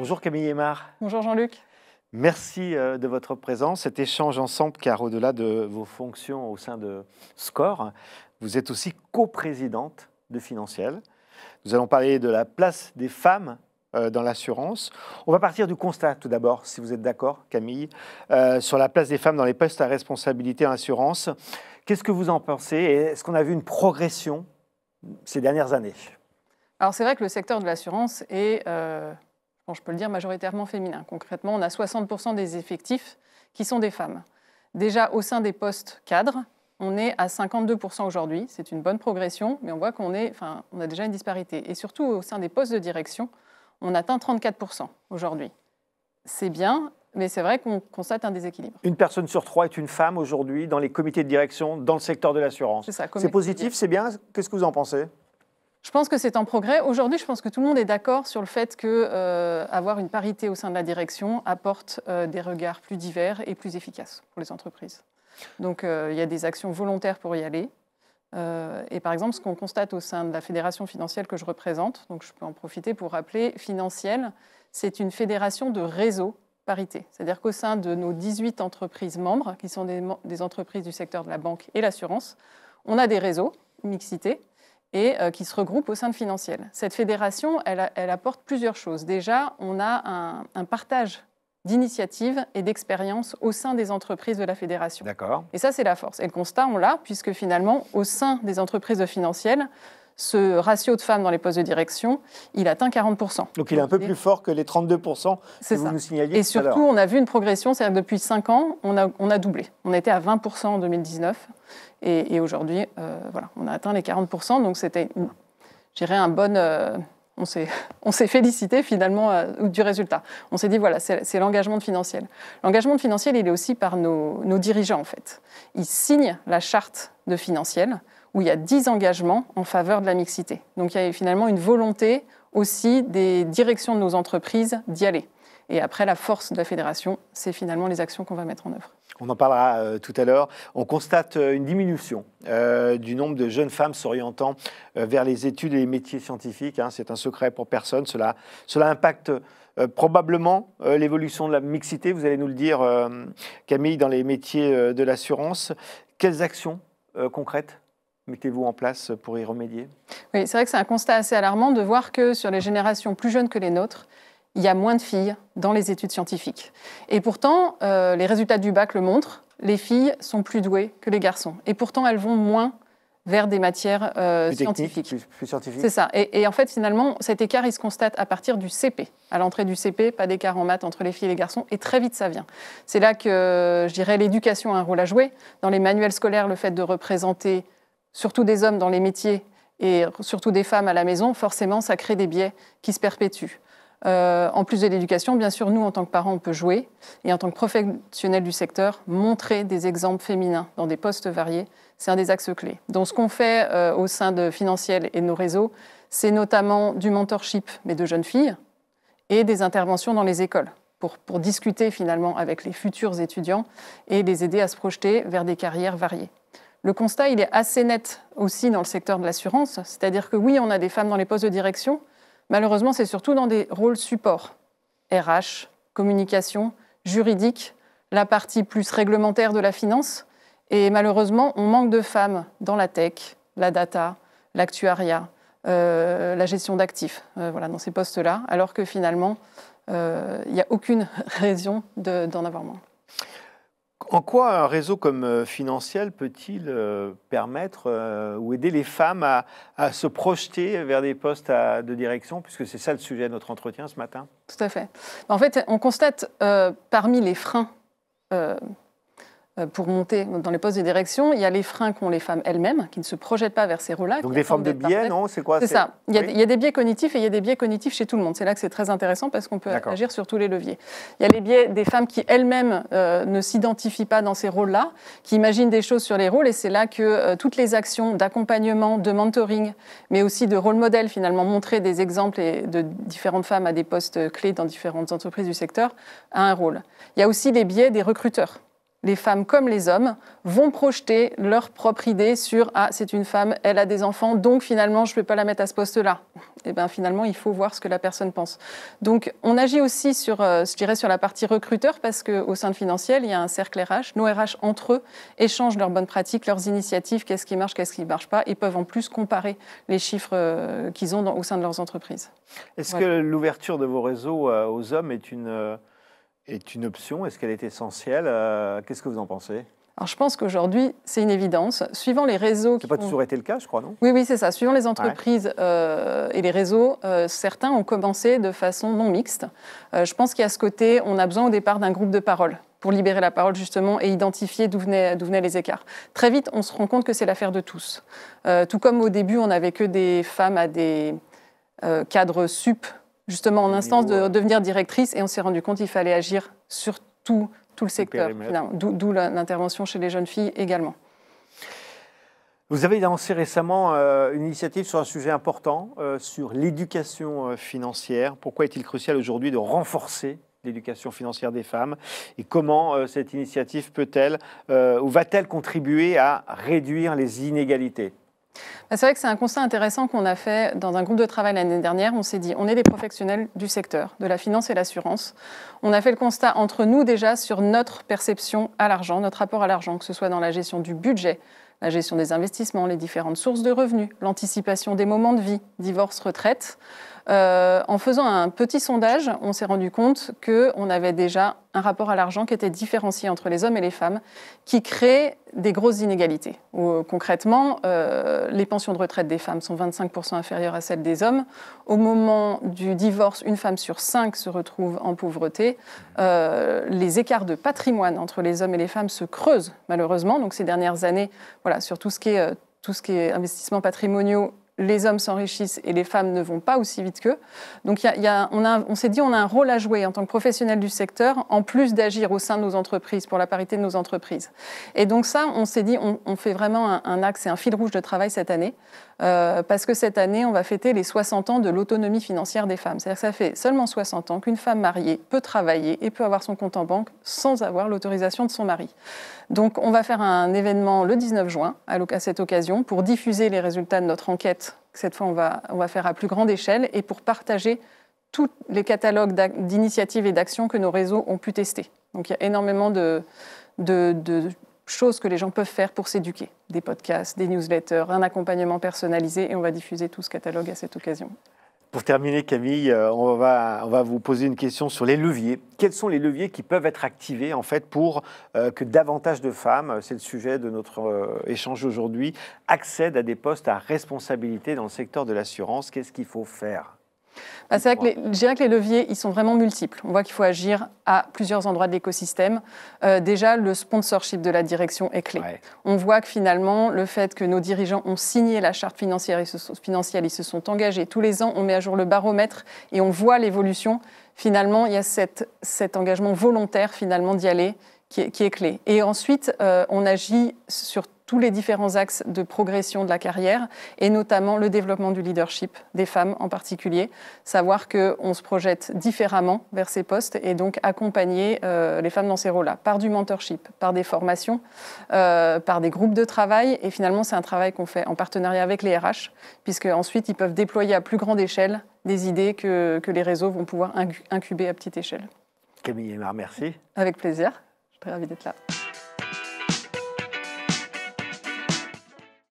Bonjour Camille Aymar. Bonjour Jean-Luc. Merci de votre présence, cet échange ensemble, car au-delà de vos fonctions au sein de SCOR, vous êtes aussi coprésidente de Financiel. Nous allons parler de la place des femmes dans l'assurance. On va partir du constat tout d'abord, si vous êtes d'accord Camille, sur la place des femmes dans les postes à responsabilité en assurance. Qu'est-ce que vous en pensez et est-ce qu'on a vu une progression ces dernières années? Alors c'est vrai que le secteur de l'assurance est, je peux le dire, majoritairement féminin. Concrètement, on a 60% des effectifs qui sont des femmes. Déjà au sein des postes cadres, on est à 52% aujourd'hui. C'est une bonne progression, mais on voit qu'on a déjà une disparité. Et surtout au sein des postes de direction, on atteint 34% aujourd'hui. C'est bien, mais c'est vrai qu'on constate un déséquilibre. Une personne sur trois est une femme aujourd'hui dans les comités de direction, dans le secteur de l'assurance. C'est ça. C'est positif, c'est bien. Qu'est-ce que vous en pensez ? Je pense que c'est en progrès. Aujourd'hui, je pense que tout le monde est d'accord sur le fait qu'avoir une parité au sein de la direction apporte des regards plus divers et plus efficaces pour les entreprises. Donc, il y a des actions volontaires pour y aller. Et par exemple, ce qu'on constate au sein de la fédération Financiel que je représente, donc je peux en profiter pour rappeler, Financiel, c'est une fédération de réseau parité. C'est-à-dire qu'au sein de nos 18 entreprises membres, qui sont des entreprises du secteur de la banque et l'assurance, on a des réseaux, mixité, et qui se regroupent au sein de Financiel. Cette fédération, elle apporte plusieurs choses. Déjà, on a un partage d'initiatives et d'expériences au sein des entreprises de la fédération. D'accord. Et ça, c'est la force. Et le constat, on l'a, puisque finalement, au sein des entreprises de Financiel, ce ratio de femmes dans les postes de direction, il atteint 40%. Donc il est un peu plus fort que les 32% que vous nous signaliez. Et surtout, on a vu une progression, c'est-à-dire que depuis 5 ans, on a doublé. On était à 20% en 2019, et aujourd'hui, on a atteint les 40%. Donc c'était, je dirais, un bon... on s'est félicité finalement du résultat. On s'est dit, voilà, c'est l'engagement de Financiel. L'engagement de Financiel, il est aussi par nos dirigeants, en fait. Ils signent la charte de Financiel, où il y a 10 engagements en faveur de la mixité. Donc il y a finalement une volonté aussi des directions de nos entreprises d'y aller. Et après, la force de la fédération, c'est finalement les actions qu'on va mettre en œuvre. On en parlera tout à l'heure. On constate une diminution du nombre de jeunes femmes s'orientant vers les études et les métiers scientifiques. C'est un secret pour personne. Cela impacte probablement l'évolution de la mixité, vous allez nous le dire, Camille, dans les métiers de l'assurance. Quelles actions concrètes mettez-vous en place pour y remédier? Oui, c'est vrai que c'est un constat assez alarmant de voir que sur les générations plus jeunes que les nôtres, il y a moins de filles dans les études scientifiques. Et pourtant, les résultats du bac le montrent, les filles sont plus douées que les garçons. Et pourtant, elles vont moins vers des matières scientifiques. Plus scientifiques. C'est ça. Et en fait, finalement, cet écart, il se constate à partir du CP. À l'entrée du CP, pas d'écart en maths entre les filles et les garçons, et très vite, ça vient. C'est là que, je dirais, l'éducation a un rôle à jouer. Dans les manuels scolaires, le fait de représenter surtout des hommes dans les métiers et surtout des femmes à la maison, forcément, ça crée des biais qui se perpétuent. En plus de l'éducation, bien sûr, nous, en tant que parents, on peut jouer. Et en tant que professionnels du secteur, montrer des exemples féminins dans des postes variés, c'est un des axes clés. Donc, ce qu'on fait au sein de Financiel et de nos réseaux, c'est notamment du mentorship, mais de jeunes filles, et des interventions dans les écoles, pour discuter finalement avec les futurs étudiants et les aider à se projeter vers des carrières variées. Le constat, il est assez net aussi dans le secteur de l'assurance, c'est-à-dire que oui, on a des femmes dans les postes de direction. Malheureusement, c'est surtout dans des rôles support, RH, communication, juridique, la partie plus réglementaire de la finance. Et malheureusement, on manque de femmes dans la tech, la data, l'actuariat, la gestion d'actifs, dans ces postes-là, alors que finalement, il n'y a aucune raison d'en avoir moins. En quoi un réseau comme Financiel peut-il permettre ou aider les femmes à se projeter vers des postes de direction, puisque c'est ça le sujet de notre entretien ce matin? Tout à fait. En fait, on constate parmi les freins pour monter dans les postes de direction, il y a les freins qu'ont les femmes elles-mêmes, qui ne se projettent pas vers ces rôles-là. Donc des formes de biais, non? C'est quoi? C'est ça. Il y a des biais cognitifs et il y a des biais cognitifs chez tout le monde. C'est là que c'est très intéressant parce qu'on peut agir sur tous les leviers. Il y a les biais des femmes qui elles-mêmes ne s'identifient pas dans ces rôles-là, qui imaginent des choses sur les rôles, et c'est là que toutes les actions d'accompagnement, de mentoring, mais aussi de rôle modèle, finalement, montrer des exemples de différentes femmes à des postes clés dans différentes entreprises du secteur, a un rôle. Il y a aussi les biais des recruteurs. les femmes comme les hommes, vont projeter leur propre idée sur « Ah, c'est une femme, elle a des enfants, donc finalement, je ne peux pas la mettre à ce poste-là. » Et bien finalement, il faut voir ce que la personne pense. Donc, on agit aussi sur, je dirais, sur la partie recruteur, parce qu'au sein de Financiel, il y a un cercle RH. Nos RH, entre eux, échangent leurs bonnes pratiques, leurs initiatives, qu'est-ce qui marche, qu'est-ce qui ne marche pas, et peuvent en plus comparer les chiffres qu'ils ont au sein de leurs entreprises. Est-ce que l'ouverture de vos réseaux aux hommes est une option? Est-ce qu'elle est essentielle? Qu'est-ce que vous en pensez? Alors, je pense qu'aujourd'hui, c'est une évidence. Suivant les réseaux... Ça n'a pas toujours été le cas, je crois, non? Oui, c'est ça. Suivant les entreprises et les réseaux, certains ont commencé de façon non mixte. Je pense qu'il y a ce côté, on a besoin au départ d'un groupe de parole pour libérer la parole, justement, et identifier d'où venaient les écarts. Très vite, on se rend compte que c'est l'affaire de tous. Tout comme au début, on n'avait que des femmes à des cadres sup, justement en instance de devenir directrice, et on s'est rendu compte qu'il fallait agir sur tout le secteur, d'où l'intervention chez les jeunes filles également. Vous avez lancé récemment une initiative sur un sujet important, sur l'éducation financière. Pourquoi est-il crucial aujourd'hui de renforcer l'éducation financière des femmes? Et comment cette initiative peut-elle ou va-t-elle contribuer à réduire les inégalités? C'est vrai que c'est un constat intéressant qu'on a fait dans un groupe de travail l'année dernière. On s'est dit, on est des professionnels du secteur, de la finance et l'assurance. On a fait le constat entre nous déjà sur notre perception à l'argent, notre rapport à l'argent, que ce soit dans la gestion du budget, la gestion des investissements, les différentes sources de revenus, l'anticipation des moments de vie, divorce, retraite. En faisant un petit sondage, on s'est rendu compte qu'on avait déjà un rapport à l'argent qui était différencié entre les hommes et les femmes, qui crée des grosses inégalités. Concrètement, les pensions de retraite des femmes sont 25% inférieures à celles des hommes. Au moment du divorce, une femme sur 5 se retrouve en pauvreté. Les écarts de patrimoine entre les hommes et les femmes se creusent, malheureusement. Donc ces dernières années, voilà, sur tout ce qui est investissements patrimoniaux, les hommes s'enrichissent et les femmes ne vont pas aussi vite qu'eux. Donc on s'est dit on a un rôle à jouer en tant que professionnel du secteur, en plus d'agir au sein de nos entreprises, pour la parité de nos entreprises. Et donc ça, on s'est dit on fait vraiment un axe et un fil rouge de travail cette année, parce que cette année, on va fêter les 60 ans de l'autonomie financière des femmes. C'est-à-dire que ça fait seulement 60 ans qu'une femme mariée peut travailler et peut avoir son compte en banque sans avoir l'autorisation de son mari. Donc on va faire un événement le 19 juin à cette occasion pour diffuser les résultats de notre enquête. Cette fois, on va faire à plus grande échelle et pour partager tous les catalogues d'initiatives et d'actions que nos réseaux ont pu tester. Donc il y a énormément de choses que les gens peuvent faire pour s'éduquer. Des podcasts, des newsletters, un accompagnement personnalisé et on va diffuser tout ce catalogue à cette occasion. Pour terminer, Camille, on va vous poser une question sur les leviers. Quels sont les leviers qui peuvent être activés en fait, pour que davantage de femmes, c'est le sujet de notre échange aujourd'hui, accèdent à des postes à responsabilité dans le secteur de l'assurance? Qu'est-ce qu'il faut faire? C'est vrai que je dirais que les leviers, ils sont vraiment multiples. On voit qu'il faut agir à plusieurs endroits de l'écosystème. Déjà, le sponsorship de la direction est clé. Ouais. On voit que finalement, le fait que nos dirigeants ont signé la charte financière, ils se sont engagés. Tous les ans, on met à jour le baromètre et on voit l'évolution. Finalement, il y a cet engagement volontaire finalement d'y aller qui est clé. Et ensuite, on agit sur tous les différents axes de progression de la carrière et notamment le développement du leadership des femmes en particulier. Savoir qu'on se projette différemment vers ces postes et donc accompagner les femmes dans ces rôles-là par du mentorship, par des formations, par des groupes de travail. Et finalement, c'est un travail qu'on fait en partenariat avec les RH puisque ensuite ils peuvent déployer à plus grande échelle des idées que les réseaux vont pouvoir incuber à petite échelle. Camille Aymar, merci. Avec plaisir. Je suis très ravie d'être là.